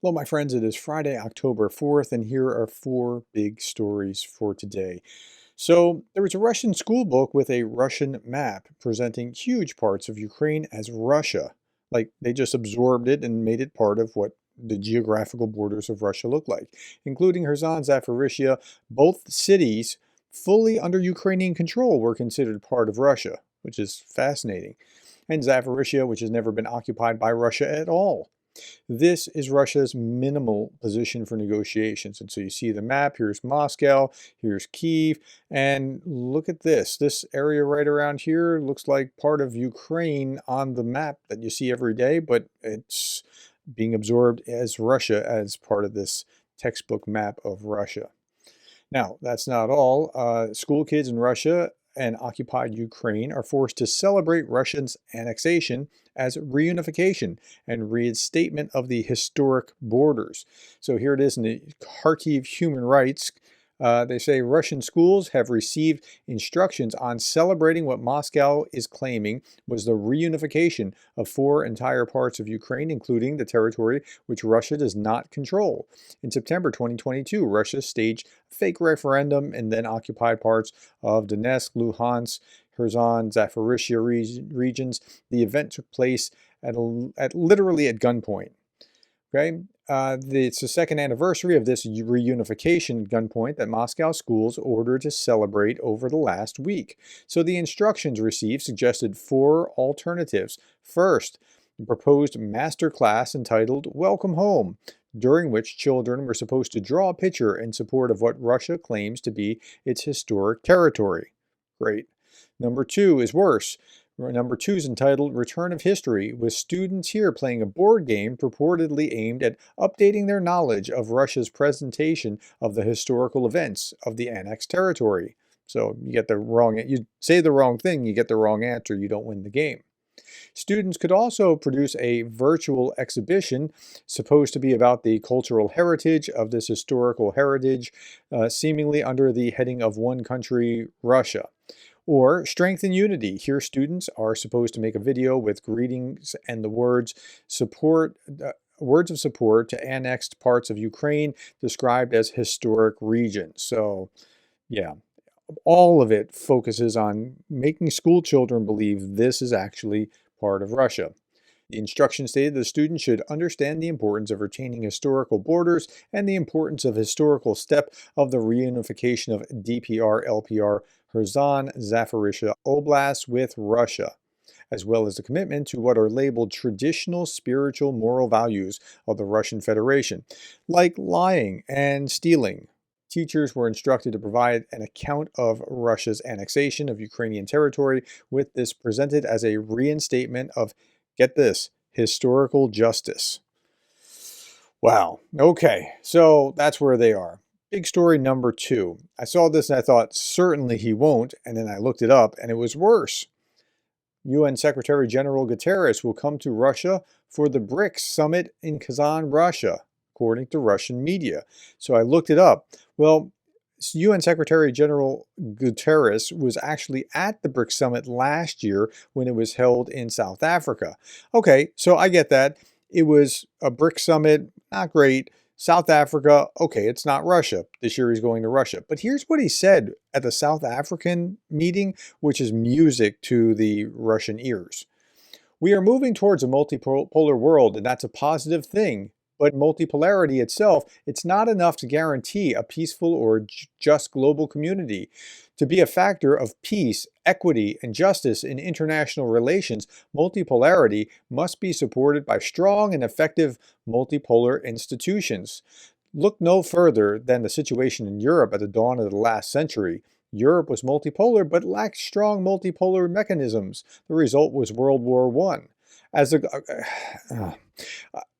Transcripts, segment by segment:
Hello, my friends. It is Friday, October 4th, and here are four big stories for today. So, there was a Russian school book with a Russian map presenting huge parts of Ukraine as Russia. Like they just absorbed it and made it part of what the geographical borders of Russia look like, including Kherson, Zaporizhia. Both cities, fully under Ukrainian control, were considered part of Russia, which is fascinating. And Zaporizhia, which has never been occupied by Russia at all. This is Russia's minimal position for negotiations. And so you see the map. Here's Moscow, here's Kyiv, and look at this. This area right around here looks like part of Ukraine on the map that you see every day, but it's being absorbed as Russia as part of this textbook map of Russia. Now, that's not all. School kids in Russia and occupied Ukraine are forced to celebrate Russia's annexation as reunification and reinstatement of the historic borders. So here it is in the Kharkiv Human Rights. They say Russian schools have received instructions on celebrating what Moscow is claiming was the reunification of four entire parts of Ukraine, including the territory which Russia does not control. In September 2022, Russia staged a fake referendum and then occupied parts of Donetsk, Luhansk, Kherson, Zaporizhia regions. The event took place at literally at gunpoint. Okay, it's the second anniversary of this reunification gunpoint that Moscow schools ordered to celebrate over the last week. So the instructions received suggested four alternatives. First, the proposed master class entitled Welcome Home, during which children were supposed to draw a picture in support of what Russia claims to be its historic territory. Great. Number two is worse. Number two is entitled Return of History, with students here playing a board game purportedly aimed at updating their knowledge of Russia's presentation of the historical events of the annexed territory. So you say the wrong thing, you get the wrong answer, you don't win the game. Students could also produce a virtual exhibition supposed to be about the cultural heritage of this historical heritage, seemingly under the heading of One Country, Russia. Or Strength and Unity. Here students are supposed to make a video with greetings and the words of support to annexed parts of Ukraine described as historic regions. So yeah, all of it focuses on making school children believe this is actually part of Russia. The instructions stated the students should understand the importance of retaining historical borders and the importance of historical step of the reunification of DPR-LPR Kherson, Zaporizhia Oblast with Russia, as well as the commitment to what are labeled traditional spiritual moral values of the Russian Federation, like lying and stealing. Teachers were instructed to provide an account of Russia's annexation of Ukrainian territory, with this presented as a reinstatement of, get this, historical justice. Wow. Okay, so that's where they are. Big story number two. I saw this and I thought, certainly he won't, and then I looked it up and it was worse. UN Secretary General Guterres will come to Russia for the BRICS summit in Kazan, Russia, according to Russian media. So I looked it up. Well, UN Secretary General Guterres was actually at the BRICS summit last year when it was held in South Africa. Okay, so I get that. It was a BRICS summit, not great. South Africa, okay, it's not Russia. This year he's going to Russia. But here's what he said at the South African meeting, which is music to the Russian ears. We are moving towards a multipolar world, and that's a positive thing. But multipolarity itself, it's not enough to guarantee a peaceful or just global community. To be a factor of peace, equity, and justice in international relations, multipolarity must be supported by strong and effective multipolar institutions. Look no further than the situation in Europe at the dawn of the last century. Europe was multipolar but lacked strong multipolar mechanisms. The result was World War I.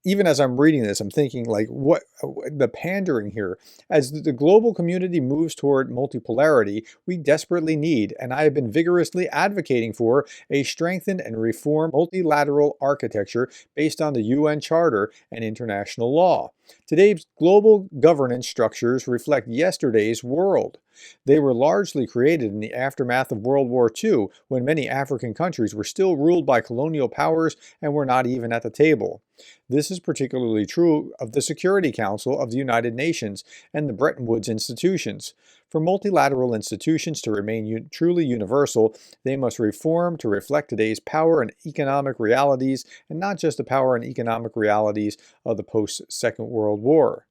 Even as I'm reading this, I'm thinking, like, what the pandering here. As the global community moves toward multipolarity, we desperately need, and I have been vigorously advocating for, a strengthened and reformed multilateral architecture based on the UN Charter and international law. Today's global governance structures reflect yesterday's world. They were largely created in the aftermath of World War II, when many African countries were still ruled by colonial powers and were not even at the table. This is particularly true of the Security Council of the United Nations and the Bretton Woods institutions. For multilateral institutions to remain truly universal, they must reform to reflect today's power and economic realities, and not just the power and economic realities of the post-Second World War.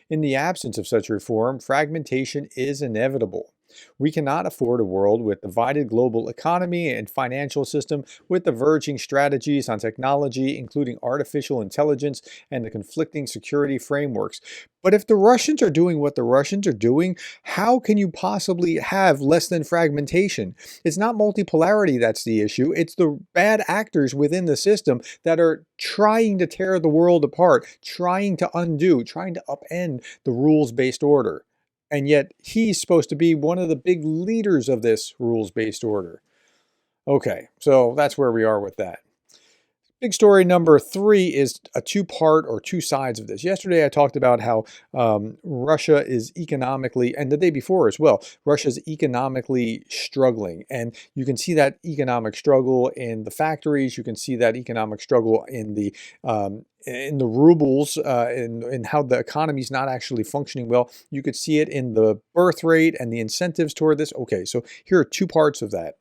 In the absence of such reform, fragmentation is inevitable. We cannot afford a world with divided global economy and financial system, with diverging strategies on technology, including artificial intelligence and the conflicting security frameworks. But if the Russians are doing what the Russians are doing, how can you possibly have less than fragmentation? It's not multipolarity that's the issue. It's the bad actors within the system that are trying to tear the world apart, trying to undo, trying to upend the rules-based order. And yet he's supposed to be one of the big leaders of this rules-based order. Okay, so that's where we are with that. Big story number 3 is a two-part or two sides of this. Yesterday I talked about how Russia is economically, and the day before as well, Russia is economically struggling. And you can see that economic struggle in the factories. You can see that economic struggle in the rubles, in how the economy is not actually functioning well. You could see it in the birth rate and the incentives toward this. Okay, so here are two parts of that.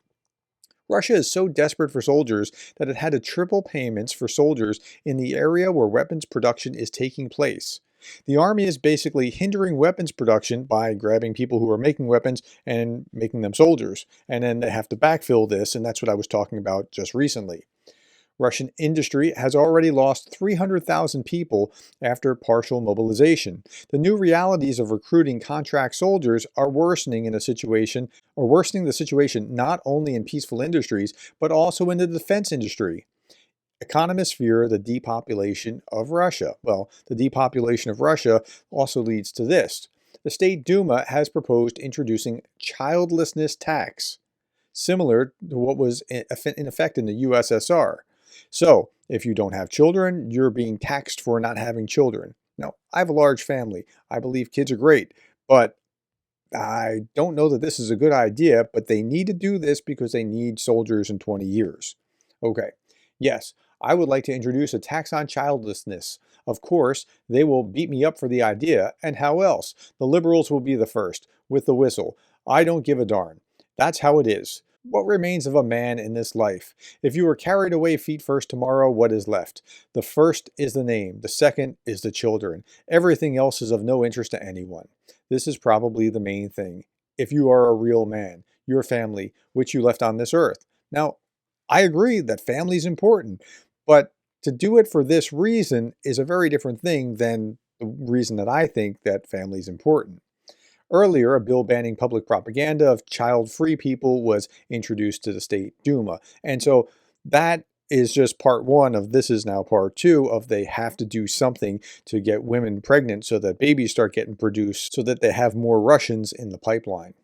Russia is so desperate for soldiers that it had to triple payments for soldiers in the area where weapons production is taking place. The army is basically hindering weapons production by grabbing people who are making weapons and making them soldiers. And then they have to backfill this, and that's what I was talking about just recently. Russian industry has already lost 300,000 people after partial mobilization. The new realities of recruiting contract soldiers are worsening the situation not only in peaceful industries, but also in the defense industry. Economists fear the depopulation of Russia. Well, the depopulation of Russia also leads to this. The State Duma has proposed introducing Childlessness Tax, similar to what was in effect in the USSR. So, if you don't have children, you're being taxed for not having children. Now, I have a large family. I believe kids are great, but I don't know that this is a good idea, but they need to do this because they need soldiers in 20 years. Okay, yes, I would like to introduce a tax on childlessness. Of course, they will beat me up for the idea, and how else? The liberals will be the first, with the whistle. I don't give a darn. That's how it is. What remains of a man in this life? If you were carried away feet first tomorrow, what is left? The first is the name. The second is the children. Everything else is of no interest to anyone. This is probably the main thing. If you are a real man, your family, which you left on this earth. Now, I agree that family is important, but to do it for this reason is a very different thing than the reason that I think that family is important. Earlier, a bill banning public propaganda of child-free people was introduced to the State Duma. And so that is just part one of this is now part two of they have to do something to get women pregnant so that babies start getting produced so that they have more Russians in the pipeline.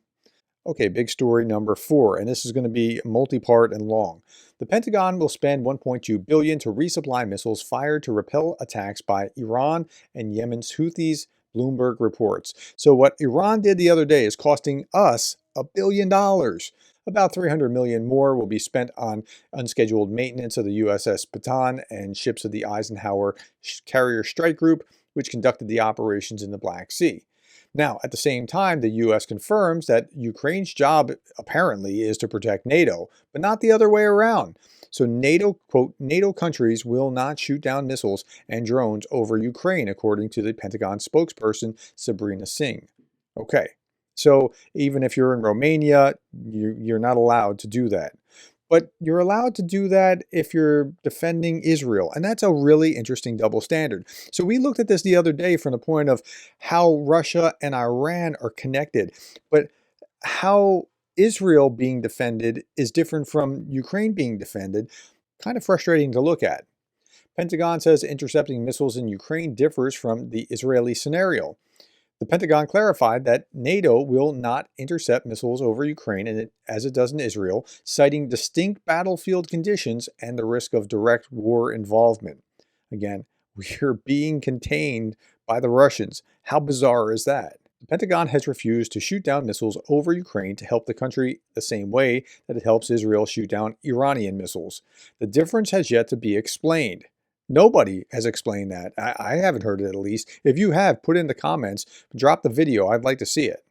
Okay, big story number 4, and this is going to be multi-part and long. The Pentagon will spend $1.2 billion to resupply missiles fired to repel attacks by Iran and Yemen's Houthis, Bloomberg reports. So what Iran did the other day is costing us $1 billion. About $300 million more will be spent on unscheduled maintenance of the USS Bataan and ships of the Eisenhower Carrier Strike Group, which conducted the operations in the Black Sea. Now, at the same time, the U.S. confirms that Ukraine's job apparently is to protect NATO, but not the other way around. So NATO, quote, NATO countries will not shoot down missiles and drones over Ukraine, according to the Pentagon spokesperson, Sabrina Singh. Okay, so even if you're in Romania, you're not allowed to do that. But you're allowed to do that if you're defending Israel. And that's a really interesting double standard. So we looked at this the other day from the point of how Russia and Iran are connected, but how Israel being defended is different from Ukraine being defended. Kind of frustrating to look at. Pentagon says intercepting missiles in Ukraine differs from the Israeli scenario. The Pentagon clarified that NATO will not intercept missiles over Ukraine as it does in Israel, citing distinct battlefield conditions and the risk of direct war involvement. Again, we are being contained by the Russians. How bizarre is that? The Pentagon has refused to shoot down missiles over Ukraine to help the country the same way that it helps Israel shoot down Iranian missiles. The difference has yet to be explained. Nobody has explained that. I haven't heard it at least. If you have, put in the comments, drop the video. I'd like to see it.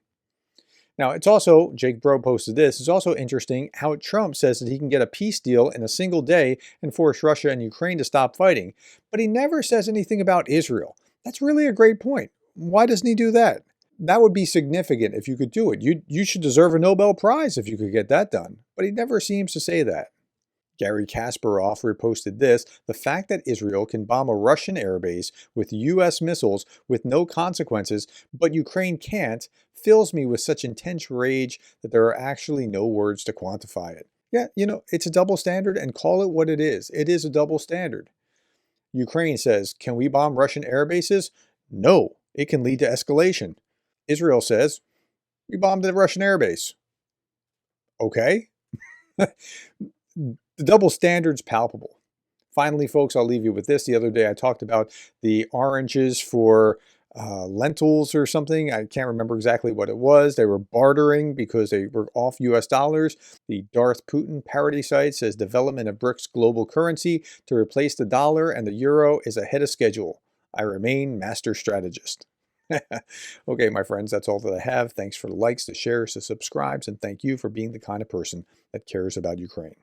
Now, it's also, Jake Bro posted this, it's also interesting how Trump says that he can get a peace deal in a single day and force Russia and Ukraine to stop fighting, but he never says anything about Israel. That's really a great point. Why doesn't he do that? That would be significant if you could do it. You should deserve a Nobel Prize if you could get that done, but he never seems to say that. Gary Kasparov reposted this, the fact that Israel can bomb a Russian airbase with US missiles with no consequences, but Ukraine can't, fills me with such intense rage that there are actually no words to quantify it. Yeah, it's a double standard, and call it what it is. It is a double standard. Ukraine says, can we bomb Russian air bases? No, it can lead to escalation. Israel says, we bombed the Russian airbase. Okay. The double standard's palpable. Finally, folks, I'll leave you with this. The other day I talked about the oranges for lentils or something. I can't remember exactly what it was. They were bartering because they were off US dollars. The Darth Putin parody site says development of BRICS global currency to replace the dollar and the euro is ahead of schedule. I remain master strategist. Okay, my friends, that's all that I have. Thanks for the likes, the shares, the subscribes, and thank you for being the kind of person that cares about Ukraine.